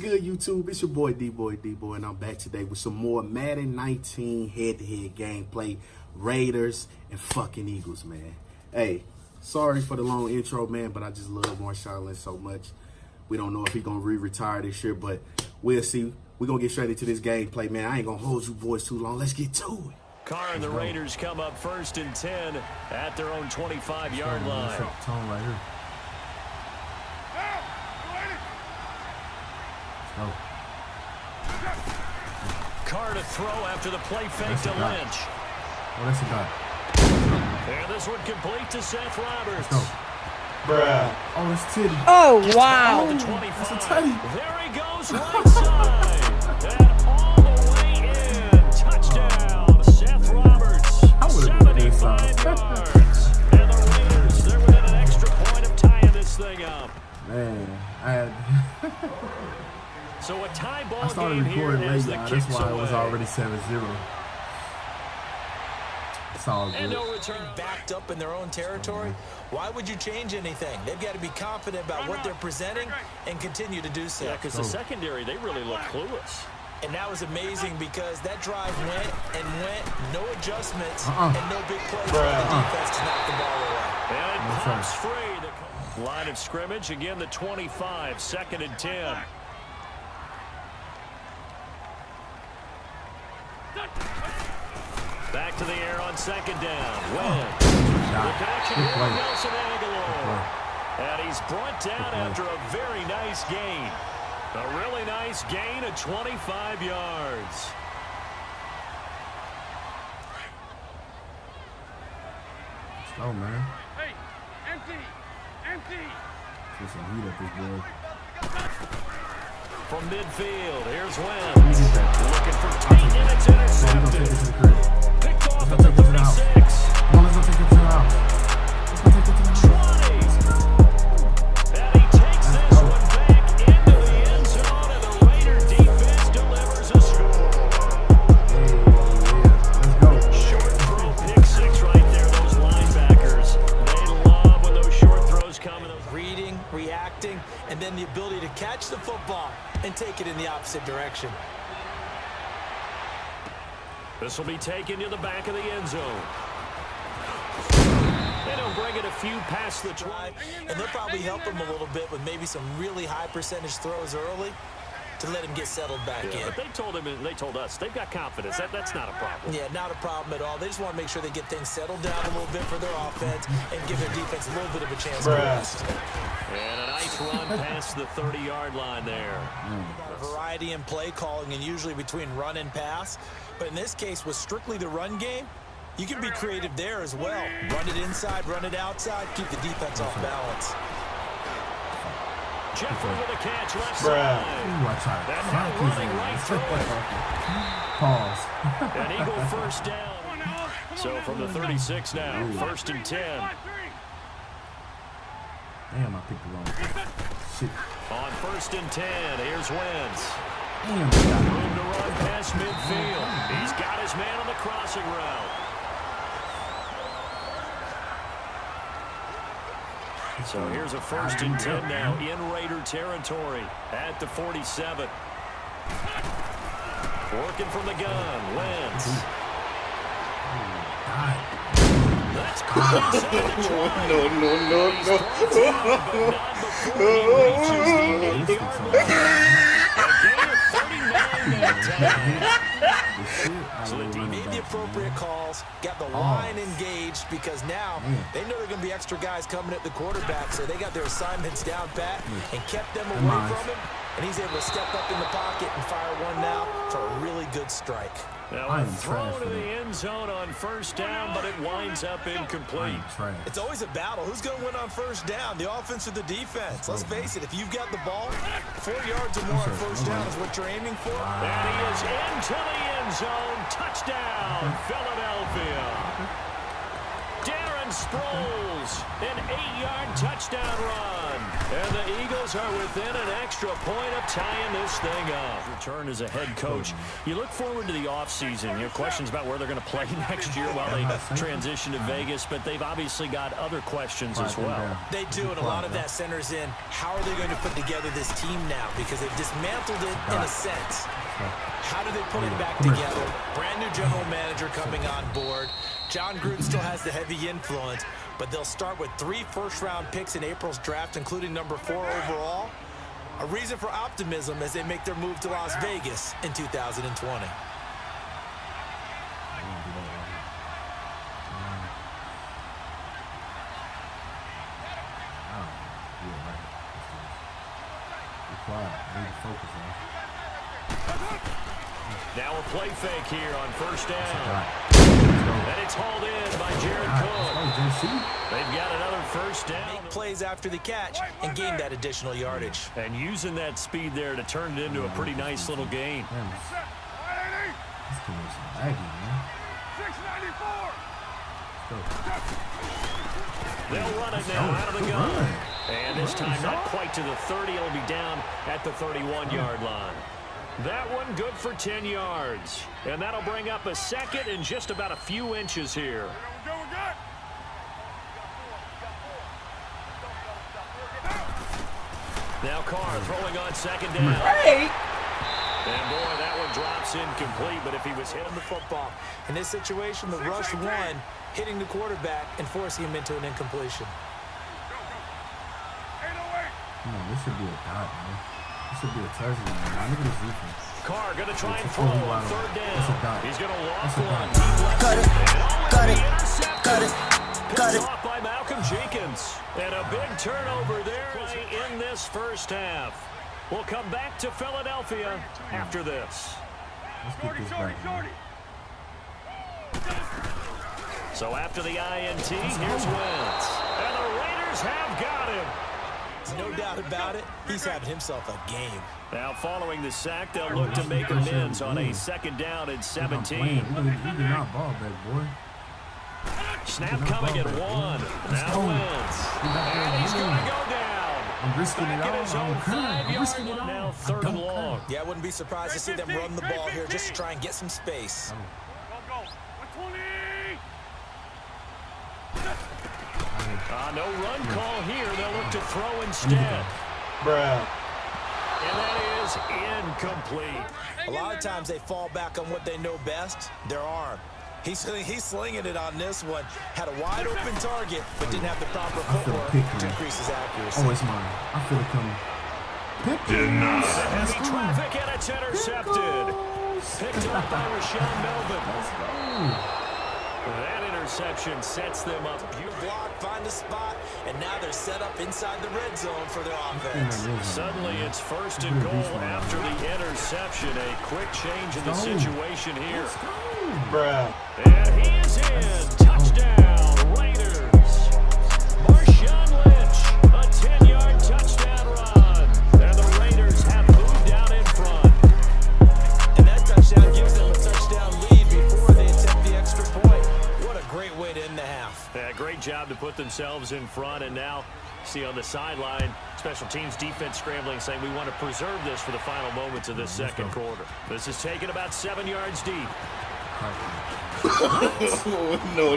good, YouTube? It's your boy D-Boy, and I'm back today with some more Madden 19 head-to-head gameplay. Raiders and fucking Eagles, man. Hey, sorry for the long intro, man, but I just love Marshawn Lynch so much. We don't know if he's going to retire this year, but we'll see. We're going to get straight into this gameplay, man. I ain't going to hold you boys too long. Let's get to it. Carr and the Raiders come up 1st and 10 at their own 25-yard line. Tone right here. Oh. Carr to throw after the play fake to Lynch. Oh, that's a guy. And this one complete to Seth Roberts. Let's go. Bruh. Oh, it's Titty. Oh, wow. That's a Teddy. There he goes, right side. And all the way in. Touchdown, Seth Roberts. 75 yards. And the Raiders, they're within an extra point of tying this thing up. Man, I had... So a tie ball I started game recording here late, as the y'all. kicks That's why it was away. already 7-0. It's all good. And no return. Backed up in their own territory, why would you change anything? They've got to be confident about what they're presenting and continue to do so. Yeah, because the secondary, they really look clueless. And that was amazing because that drive went and went, no adjustments, and no big plays for the defense to knock the ball away. And it pops free. The line of scrimmage, again, the 25, 2nd and 10. Back to the air on 2nd down. Wentz. The connection with Nelson Aguilar. And he's brought down after a very nice gain. A really nice gain of 25 yards. Let's go, man. Hey, empty. Get some heat up this boy. From midfield, here's Wentz. Looking for Tate, and it's intercepted. Picked off at the 36. Come on, let's go take it to the house. Let's go take it to the house. 20. And he takes this one back into the end zone, and the Raider defense delivers a score. Let's go. Short throw, pick 6 right there, those linebackers. They love when those short throws come. Reading, reacting, and then the ability to catch the football and take it in the opposite direction. This will be taken to the back of the end zone. They don't bring it a few past the 20. And they'll probably help him a little bit with maybe some really high percentage throws early to let him get settled back in. But they told us they've got confidence. That's not a problem. Yeah, not a problem at all. They just want to make sure they get things settled down a little bit for their offense and give their defense a little bit of a chance to rest. And a nice run past the 30-yard line there. A variety in play calling and usually between run and pass. But in this case, with strictly the run game, you can be creative there as well. Run it inside, run it outside, keep the defense off balance. Jeffrey with a catch left side. That now running right through it. Pause. An Eagle first down. So from the 36 now, 1st and 10. Damn, I picked the wrong. Shit. On 1st and 10, here's Wentz. Damn, Room to run past midfield. He's got his man on the crossing route. So here's a 1st and 10 now in Raider territory at the 47. Working from the gun, Lynch. That's caught inside the 20. No. But not before he reaches the 8-yard line. A gain of 39 that time. So the team made the appropriate calls, got the line engaged because now they know they're going to be extra guys coming at the quarterback, so they got their assignments down pat and kept them away from him, and he's able to step up in the pocket and fire one now for a really good strike. Now a throw to the end zone on 1st down, but it winds up incomplete. It's always a battle. Who's going to win on 1st down, the offense or the defense? Let's face it, if you've got the ball, 4 yards or more on 1st down is what you're aiming for. And he is into the end zone. Touchdown, Philadelphia. Darren Sproles, an 8-yard touchdown run. And the Eagles are within an extra point of tying this thing up. Return as a head coach. You look forward to the offseason. Your questions about where they're going to play next year while they transition to Vegas, but they've obviously got other questions as well. They do, and a lot of that centers in how are they going to put together this team now, because they've dismantled it in a sense. How do they put it back together? Brand new general manager coming on board. John Gruden still has the heavy influence, but they'll start with 3 first-round picks in April's draft, including number 4 overall. A reason for optimism as they make their move to Las Vegas in 2020. Now a play fake here on first down. And it's hauled in by Jared Cook. They've got another first down. Make plays after the catch and gain that additional yardage. And using that speed there to turn it into a pretty nice little gain. 694. They'll run it now out of the gun. And this time not quite to the 30. It'll be down at the 31-yard line. That one good for 10 yards. And that'll bring up a second and just about a few inches here. Now Carr throwing on second down. And boy, that one drops incomplete, but if he was hitting the football. In this situation, the rush won, hitting the quarterback and forcing him into an incompletion. This should be a dot, man. This should be a touchdown, man. Look at this defense. Carr going to try and throw on third down. He's going to loft one. Cut it. Off by Malcolm Jenkins. And a big turnover there in this first half. We'll come back to Philadelphia after this. Let's get this back, man. So after the INT, here's Wentz. And the Raiders have got him. No doubt about it, he's having himself a game. Now following the sack, they'll look to make amends on a second down and 17. We did not ball back, boy. Snap coming at 1. Now Wentz. And he's going to go down. I'm risking it all. His own 5-yard line. Now third and long. Yeah, I wouldn't be surprised to see them run the ball here just to try and get some space. No run call here. They'll look to throw instead. And that is incomplete. A lot of times they fall back on what they know best, their arm. He's slinging it on this one. Had a wide open target, but didn't have the proper footwork to increase his accuracy. Oh, it's mine. I feel it coming. Heavy traffic and it's intercepted. Picked up by Marshawn Melvin. Let's go. That interception sets them up. Block, find a spot, and now they're set up inside the red zone for their offense. Suddenly it's first and goal after the interception. A quick change in the situation here. And he is in. Touchdown, Raiders. Marshawn Lynch, a 10-yard touchdown run. And the Raiders have moved out in front. And that touchdown gives them a touchdown lead before they attempt the extra point. What a great way to end the half. Yeah, great job to put themselves in front. And now, see on the sideline, special teams defense scrambling, saying we want to preserve this for the final moments of this second quarter. This is taken about 7 yards deep. No.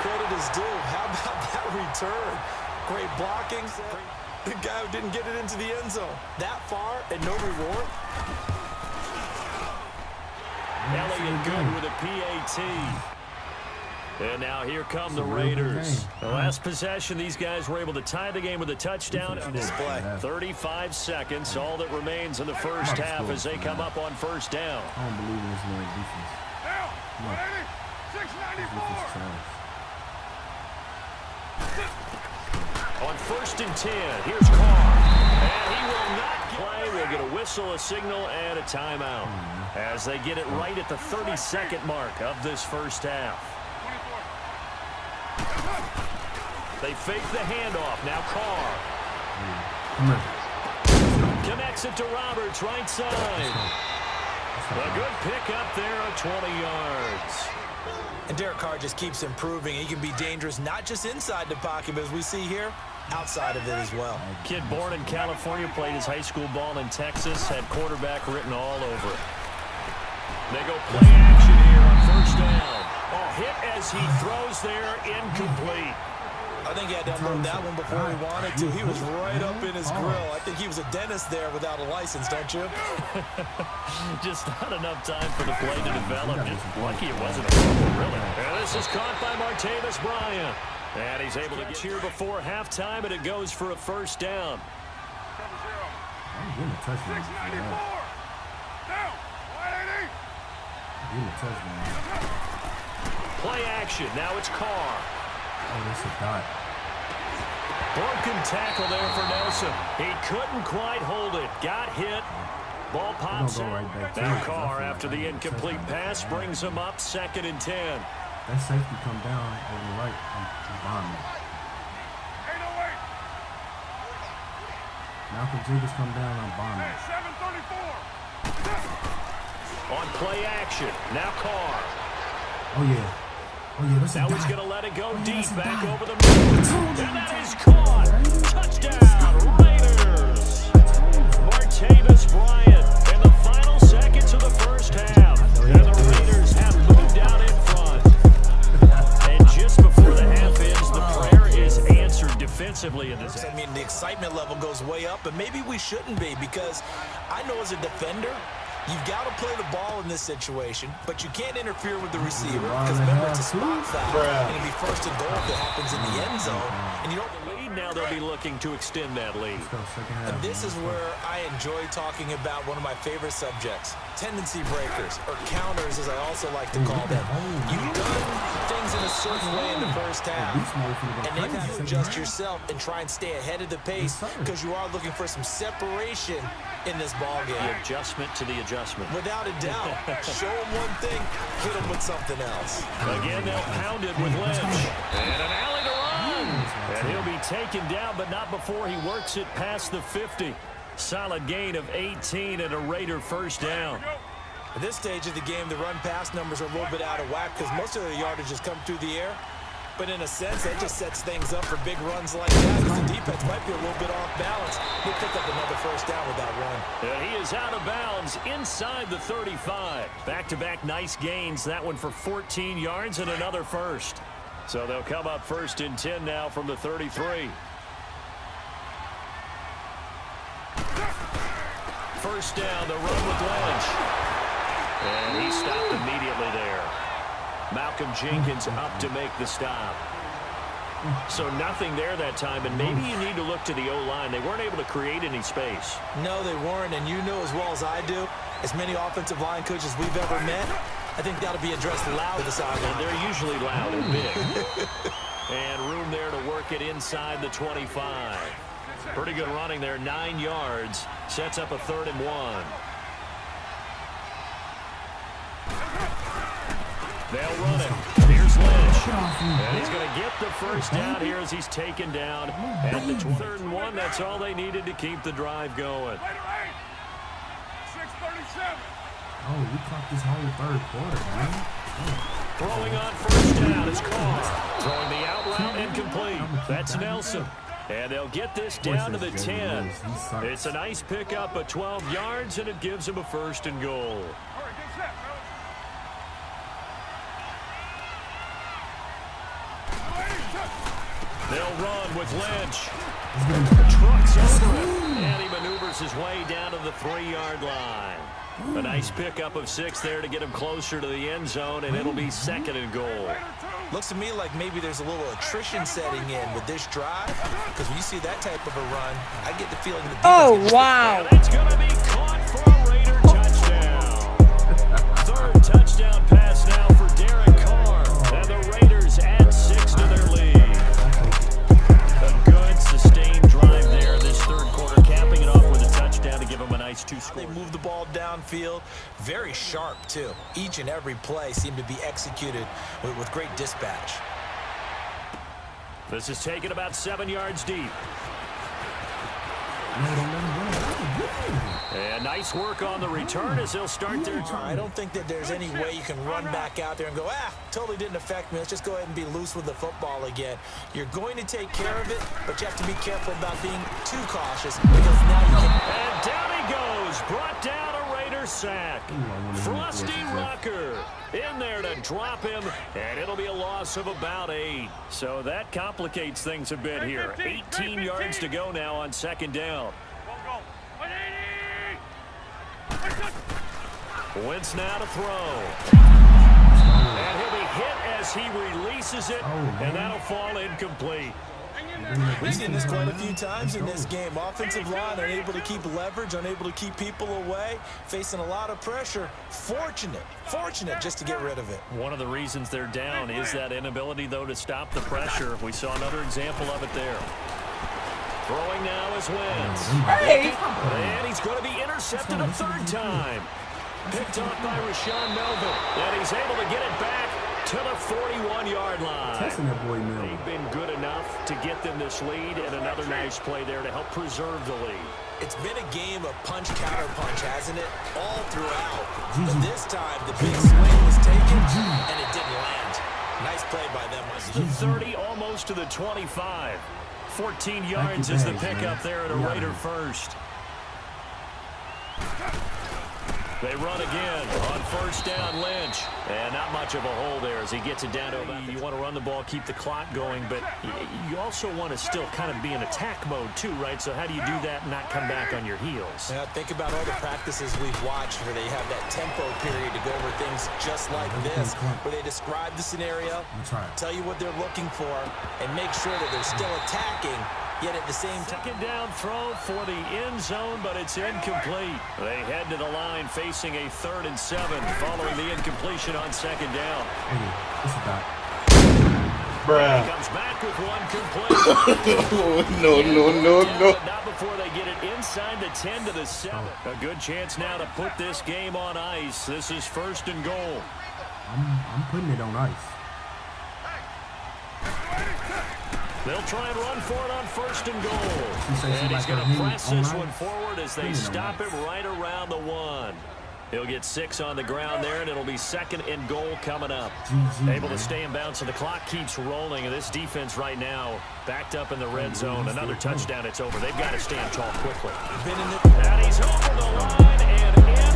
Credit is due. How about that return? Great blocking. The guy who didn't get it into the end zone. That far and no reward. Elliott good with a PAT. And now here come the Raiders. The last possession, these guys were able to tie the game with a touchdown on display. 35 seconds, all that remains in the first half as they come up on first down. I don't believe in this little defense. Come on. 694. On first and 10, here's Carr. And he will not play. We'll get a whistle, a signal, and a timeout as they get it right at the 32nd mark of this first half. They fake the handoff. Now Carr. Come here. Connects it to Roberts, right side. A good pickup there of 20 yards. And Derek Carr just keeps improving. He can be dangerous not just inside the pocket, but as we see here, outside of it as well. Kid born in California, played his high school ball in Texas, had quarterback written all over it. They go play action here on first down. Oh, hit as he throws there, incomplete. I think he had to unload that one before he wanted to. He was right up in his grill. I think he was a dentist there without a license, don't you? Just not enough time for the play to develop. Just lucky it wasn't a fumble, really. And this is caught by Martavis Bryant. And he's able to get here before halftime, and it goes for a first down. I'm getting a touchdown. 694. Down. 180. Getting a touchdown. Play action. Now it's Carr. Oh, that's a dot. Broken tackle there for Nelson. He couldn't quite hold it. Got hit. Ball pops in. Now Carr, after the incomplete pass, brings him up 2nd and 10. That safety come down over the right on bottom. 808. Malcolm Jenkins come down on bottom. 734. On play action. Now Carr. Oh, yeah. Oh, yeah, that's a Now dot. he's going to let it go yeah, deep that's a back dot. over the middle. And that is caught. Touchdown, Raiders. Martavis Bryant in the final seconds of the first half. And the Raiders have moved out in front. And just before the half ends, the prayer is answered defensively in this. I mean, the excitement level goes way up, but maybe we shouldn't be, because I know as a defender, you've got to play the ball in this situation, but you can't interfere with the receiver, because remember, it's a spot foul, and it'll be 1st and goal if it happens in the end zone. And you don't Lead now, they'll be looking to extend that lead. And this is where I enjoy talking about one of my favorite subjects, tendency breakers, or counters as I also like to call them. You've done things in a certain way in the first half, and then you have to adjust yourself and try and stay ahead of the pace, because you are looking for some separation in this ball game. The adjustment to the adjustment. Without a doubt. Show them one thing, hit them with something else. Again, they'll pound it with Lynch. And an alley to run. And he'll be taken down, but not before he works it past the 50. Solid gain of 18 and a Raider first down. At this stage of the game, the run-pass numbers are a little bit out of whack because most of the yardage has come through the air. But in a sense, that just sets things up for big runs like that, because the defense might be a little bit off balance. They'll pick up another first down with that run. And he is out of bounds inside the 35. Back-to-back nice gains. That one for 14 yards and another first. So they'll come up 1st and 10 now from the 33. First down, the run with Lynch. And he stopped immediately there. Malcolm Jenkins up to make the stop. So nothing there that time, and maybe you need to look to the O-line. They weren't able to create any space. No, they weren't, and you know as well as I do, as many offensive line coaches we've ever met, I think that'll be addressed loud to the sideline. And they're usually loud and big. And room there to work it inside the 25. Pretty good running there, 9 yards. Sets up a 3rd and 1. They'll run it. Here's Lynch. And he's going to get the first down here as he's taken down at the 3rd and 1. That's all they needed to keep the drive going. 637. Oh, we caught this whole 3rd quarter, man. Throwing on first down is Carr. Throwing the out route incomplete. That's Nelson. And they'll get this down to the 10. It's a nice pickup of 12 yards, and it gives them a 1st and goal. All right, get set, fellas. They'll run with Lynch. Trucks over it. And he maneuvers his way down to the 3-yard line. A nice pickup of 6 there to get him closer to the end zone, and it'll be 2nd and goal. Looks to me like maybe there's a little attrition setting in with this drive, because when you see that type of a run, I get the feeling the defense And it's going to be caught for a Raider touchdown. 3rd touchdown pass now for Derek Carr. And the Raiders add 6 to their lead. A good sustained drive there this 3rd quarter, capping it off with a touchdown to give them a nice 2 score. They move the ball downfield. Very sharp, too. Each and every play seemed to be executed with great dispatch. This is taken about 7 yards deep. And nice work on the return as they'll start their drive. I don't think that there's any way you can run back out there and go, totally didn't affect me. Let's just go ahead and be loose with the football again. You're going to take care of it, but you have to be careful about being too cautious because now you can... And down he goes, brought down a Raider sack. Frosty Rocker in there to drop him, and it'll be a loss of about 8. So that complicates things a bit here. 18 yards to go now on second down. Wentz now to throw. And he'll be hit as he releases it, and that'll fall incomplete. We've seen this quite a few times in this game. Offensive line unable to keep leverage, unable to keep people away, facing a lot of pressure. Fortunate just to get rid of it. One of the reasons they're down is that inability, though, to stop the pressure. We saw another example of it there. Throwing now is Wentz. And he's going to be intercepted a third time. Picked off by Marshawn, and he's able to get it back to the 41-yard line. Testing that boy, Mel. They've been good enough to get them this lead, and another nice play there to help preserve the lead. It's been a game of punch, counter punch, hasn't it? All throughout. But this time, the big swing was taken, and it didn't land. Nice play by them. The 30, almost to the 25. 14 yards is the pickup there at a Raider first. They run again on first down, Lynch. And not much of a hole there as he gets it down to about. You want to run the ball, keep the clock going, but you also want to still kind of be in attack mode too, right? So how do you do that and not come back on your heels? Yeah, think about all the practices we've watched where they have that tempo period to go over things just like this, where they describe the scenario, tell you what they're looking for, and make sure that they're still attacking, yet at the same time. Second down throw for the end zone, but it's incomplete. They head to the line facing a 3rd and 7 following the incompletion on second down. Bruh. He comes back with one complete. No. Not before they get it inside the 10 to the 7. A good chance now to put this game on ice. This is 1st and goal. I'm putting it on ice. They'll try and run for it on 1st and goal. And he's going to press this one forward as they stop him right around the 1. He'll get 6 on the ground there, and it'll be 2nd and goal coming up. Able to stay in bounds, and the clock keeps rolling. And this defense right now backed up in the red zone. Another touchdown, it's over. They've got to stand tall quickly. And he's over the line and in.